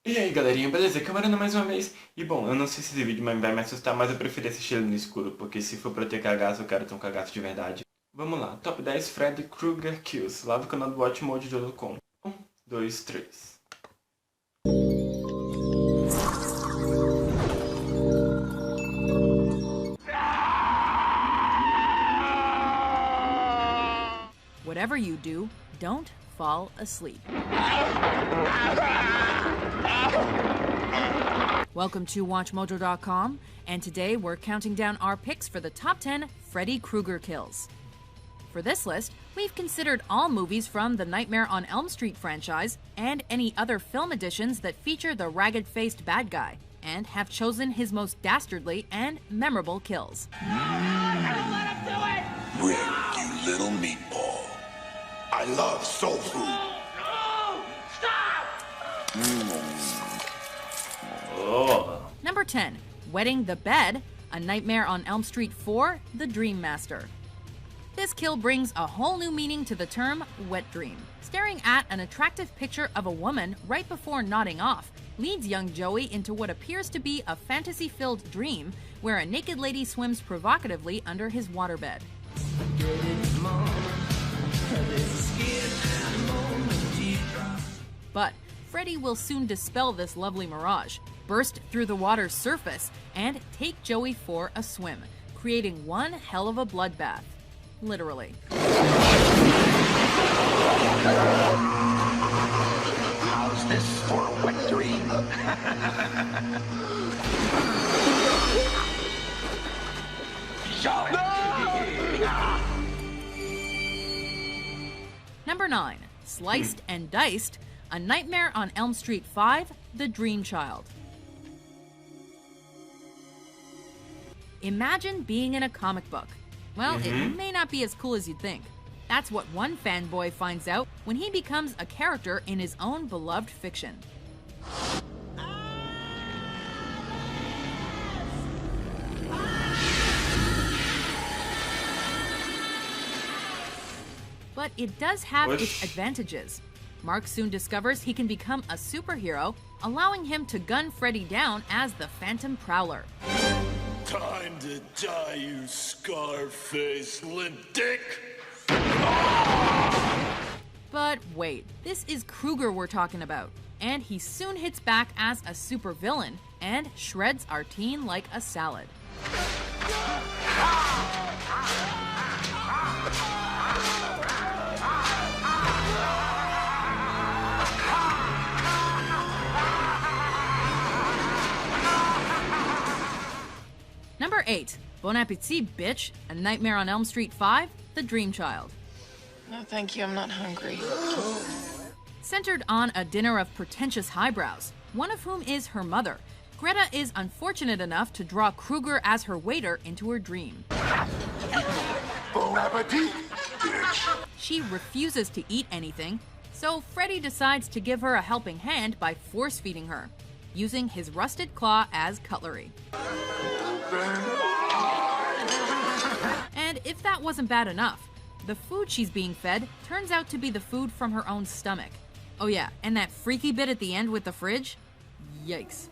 E aí galerinha, beleza? Aqui é o Moreno mais uma vez. E bom, eu não sei se esse vídeo vai me assustar, mas eu preferi assistir ele no escuro, porque se for pra eu ter cagaço, eu quero ter um cagaço de verdade. Vamos lá, top 10 Freddy Krueger Kills, lá do canal do WatchMojo. 1, 2, 3. Whatever you do, don't fall asleep. Welcome to WatchMojo.com, and today we're counting down our picks for the top 10 Freddy Krueger kills. For this list, we've considered all movies from the Nightmare on Elm Street franchise and any other film editions that feature the ragged-faced bad guy, and have chosen his most dastardly and memorable kills. Rick, you little meatball. I love soul food. No! Stop! Oh. Number 10, Wetting the Bed, A Nightmare on Elm Street 4, The Dream Master. This kill brings a whole new meaning to the term wet dream. Staring at an attractive picture of a woman right before nodding off leads young Joey into what appears to be a fantasy-filled dream where a naked lady swims provocatively under his waterbed. But Freddy will soon dispel this lovely mirage, burst through the water's surface, and take Joey for a swim, creating one hell of a bloodbath. Literally. How's this for a wet dream? Number 9, Sliced and Diced, A Nightmare on Elm Street 5, The Dream Child. Imagine being in a comic book. Well, it may not be as cool as you'd think. That's what one fanboy finds out when he becomes a character in his own beloved fiction. But it does have its advantages. Mark soon discovers he can become a superhero, allowing him to gun Freddy down as the Phantom Prowler. Time to die, you scar-faced limp dick! But wait, this is Krueger we're talking about, and he soon hits back as a supervillain and shreds our teen like a salad. Number 8, Bon Appetit, bitch, A Nightmare on Elm Street 5, The Dream Child. No, thank you, I'm not hungry. Centered on a dinner of pretentious highbrows, one of whom is her mother, Greta is unfortunate enough to draw Krueger as her waiter into her dream. Bon appetit, bitch. She refuses to eat anything, so Freddy decides to give her a helping hand by force-feeding her, using his rusted claw as cutlery. And if that wasn't bad enough, the food she's being fed turns out to be the food from her own stomach. Oh yeah, and that freaky bit at the end with the fridge? Yikes.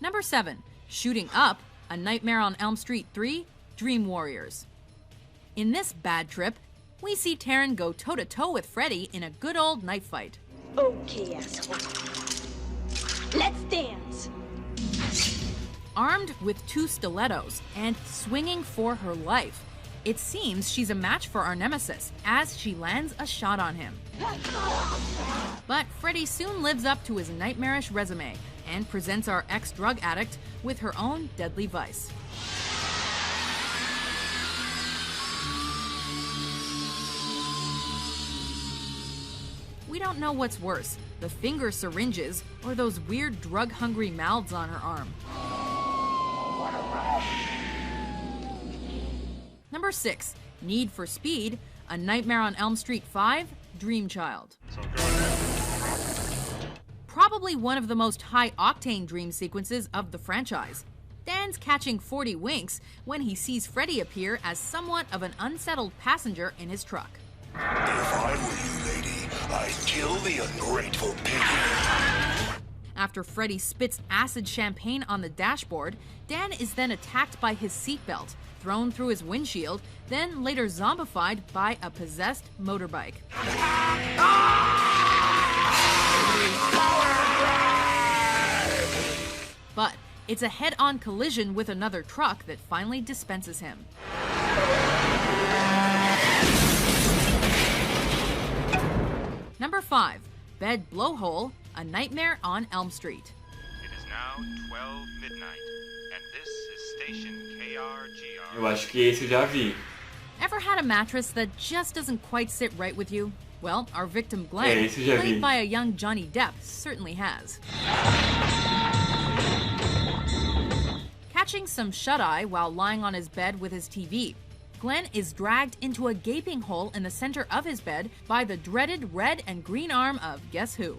Number 7, Shooting Up, A Nightmare on Elm Street 3, Dream Warriors. In this bad trip, we see Taryn go toe-to-toe with Freddy in a good old knife fight. Okay, asshole. Let's dance. Armed with 2 stilettos and swinging for her life, it seems she's a match for our nemesis as she lands a shot on him. But Freddy soon lives up to his nightmarish resume and presents our ex-drug addict with her own deadly vice. We don't know what's worse, the finger syringes or those weird drug-hungry mouths on her arm. Number 6, Need for Speed, A Nightmare on Elm Street 5, Dream Child. Probably one of the most high-octane dream sequences of the franchise. Dan's catching 40 winks when he sees Freddy appear as somewhat of an unsettled passenger in his truck. If I were you, lady, I'd kill the ungrateful piggy. After Freddy spits acid champagne on the dashboard, Dan is then attacked by his seatbelt, thrown through his windshield, then later zombified by a possessed motorbike. But it's a head-on collision with another truck that finally dispenses him. Number 5. Bed Blowhole, A Nightmare on Elm Street. It is now 12 midnight, and this is station KRGR. Eu acho que esse eu já vi. Ever had a mattress that just doesn't quite sit right with you? Well, our victim Glenn, esse eu já vi. played by a young Johnny Depp, certainly has. Catching some shut-eye while lying on his bed with his TV, Glenn is dragged into a gaping hole in the center of his bed by the dreaded red and green arm of guess who?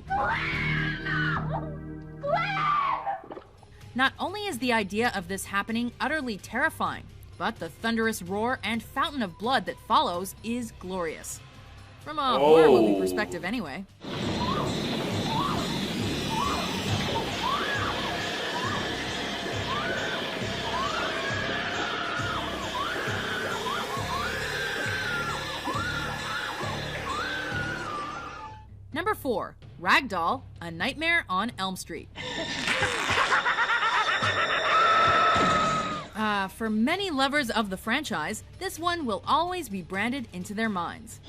Not only is the idea of this happening utterly terrifying, but the thunderous roar and fountain of blood that follows is glorious. From a horror movie perspective anyway. Number 4. Ragdoll, A Nightmare on Elm Street. For many lovers of the franchise, this one will always be branded into their minds.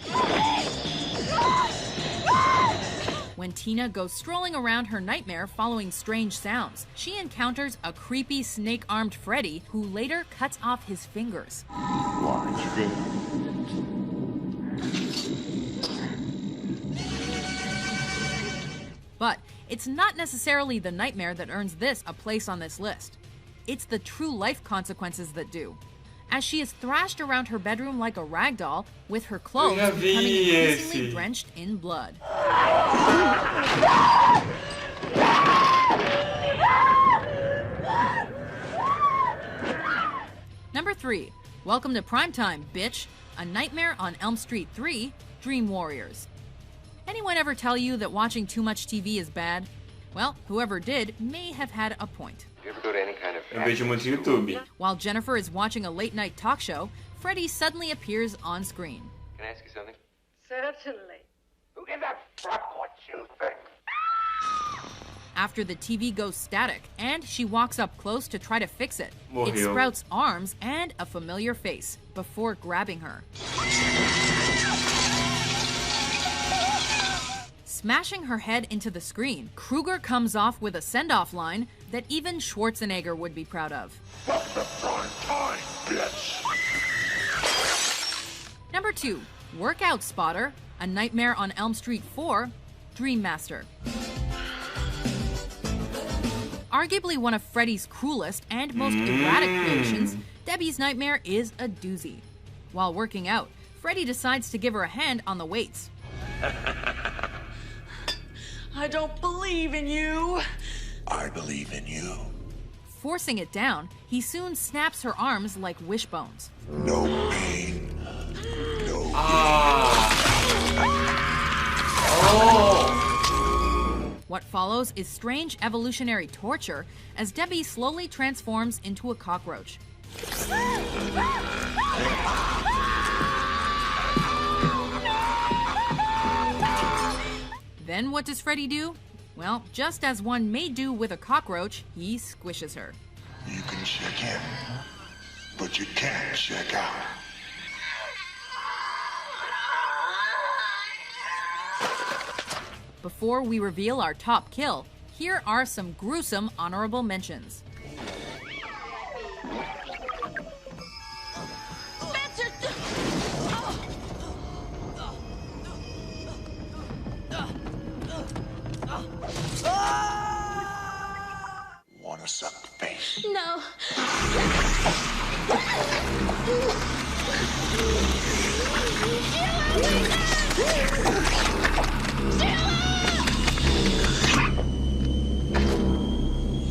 When Tina goes strolling around her nightmare following strange sounds, she encounters a creepy snake-armed Freddy who later cuts off his fingers. Watch this. But it's not necessarily the nightmare that earns this a place on this list. It's the true life consequences that do. As she is thrashed around her bedroom like a rag doll, with her clothes becoming increasingly drenched in blood. Number 3. Welcome to Primetime, bitch! A Nightmare on Elm Street 3, Dream Warriors. Anyone ever tell you that watching too much TV is bad? Well, whoever did may have had a point. You ever go to any kind of Eu vejo muito YouTube. While Jennifer is watching a late-night talk show, Freddy suddenly appears on screen. Can I ask you something? Certainly. Who gives a fuck what you think? After the TV goes static, and she walks up close to try to fix it, it Morreu. sprouts arms and a familiar face before grabbing her. Smashing her head into the screen, Krueger comes off with a send-off line that even Schwarzenegger would be proud of. Fuck the prime time, bitch! Number 2. Workout Spotter, A Nightmare on Elm Street 4, Dream Master. Arguably one of Freddy's cruelest and most erratic creations, Debbie's nightmare is a doozy. While working out, Freddy decides to give her a hand on the weights. I don't believe in you. I believe in you. Forcing it down, he soon snaps her arms like wishbones. No pain. No What follows is strange evolutionary torture as Debbie slowly transforms into a cockroach. Then what does Freddy do? Well, just as one may do with a cockroach, he squishes her. You can check in, but you can't check out. Before we reveal our top kill, here are some gruesome honorable mentions. Wanna suck the face? No.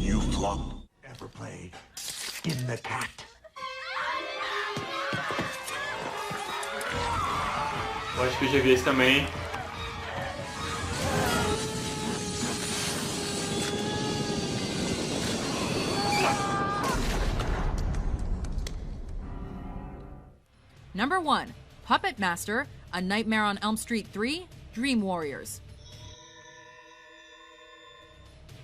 You flop ever played skin the cat. Eu acho que eu já vi esse também. Number 1. Puppet Master, A Nightmare on Elm Street 3, Dream Warriors.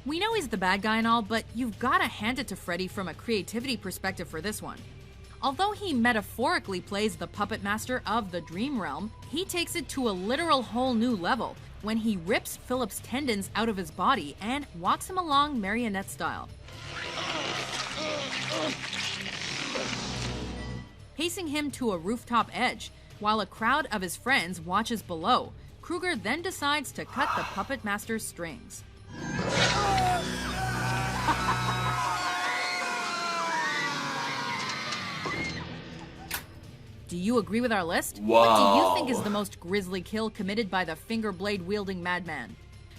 We know he's the bad guy and all, but you've gotta hand it to Freddy from a creativity perspective for this one. Although he metaphorically plays the puppet master of the dream realm, he takes it to a literal whole new level when he rips Philip's tendons out of his body and walks him along marionette style. Pacing him to a rooftop edge, while a crowd of his friends watches below, Krueger then decides to cut the puppet master's strings. Do you agree with our list? Wow. What do you think is the most grisly kill committed by the finger blade wielding madman?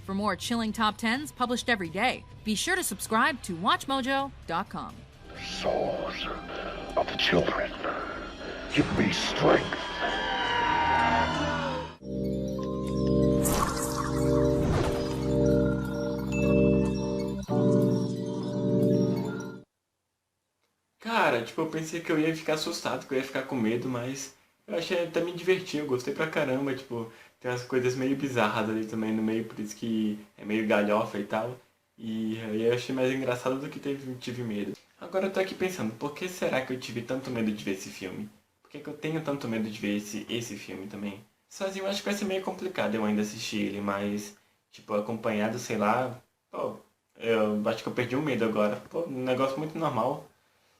For more chilling top 10s published every day, be sure to subscribe to WatchMojo.com. Souls of the children, give me strength. Cara, tipo, eu pensei que eu ia ficar assustado, que eu ia ficar com medo, mas eu achei até me divertir, eu gostei pra caramba, tipo, tem umas coisas meio bizarras ali também no meio, por isso que é meio galhofa e tal. E aí eu achei mais engraçado do que tive medo. Agora eu tô aqui pensando, por que será que eu tive tanto medo de ver esse filme? Por que eu tenho tanto medo de ver esse filme também? Sozinho eu acho que vai ser meio complicado eu ainda assistir ele, mas, tipo, acompanhado, sei lá, pô, eu acho que eu perdi o medo agora. Pô, um negócio muito normal.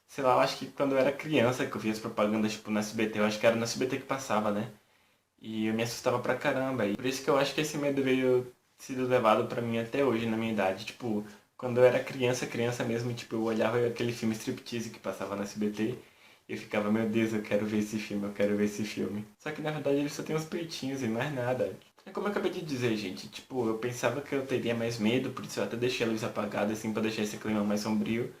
Sei lá, eu acho que quando eu era criança que eu via as propagandas, tipo, no SBT, eu acho que era no SBT que passava, né? E eu me assustava pra caramba. E por isso que eu acho que esse medo veio sido levado pra mim até hoje, na minha idade. Tipo, quando eu era criança mesmo, tipo, eu olhava aquele filme Striptease que passava no SBT e eu ficava, meu Deus, eu quero ver esse filme, eu quero ver esse filme. Só que na verdade ele só tem uns peitinhos e mais nada. É como eu acabei de dizer, gente, tipo, eu pensava que eu teria mais medo, por isso eu até deixei a luz apagada, assim, pra deixar esse clima mais sombrio.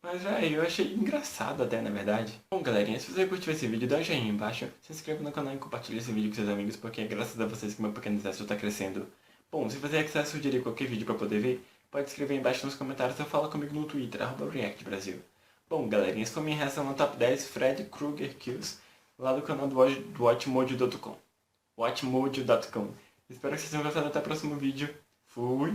Mas, velho, eu achei engraçado até, na verdade. Bom, galerinha, se você curtiu esse vídeo, dá um joinha embaixo, se inscreva no canal e compartilhe esse vídeo com seus amigos, porque é graças a vocês que meu pequeno exército tá crescendo. Bom, se você quiser sugerir qualquer vídeo pra poder ver, pode escrever aí embaixo nos comentários ou fala comigo no Twitter, @reagi Brasil. Bom, galerinha, essa foi minha reação no top 10 Freddy Krueger Kills, lá do canal do WatchMojo.com. WatchMojo.com. Espero que vocês tenham gostado, até o próximo vídeo. Fui!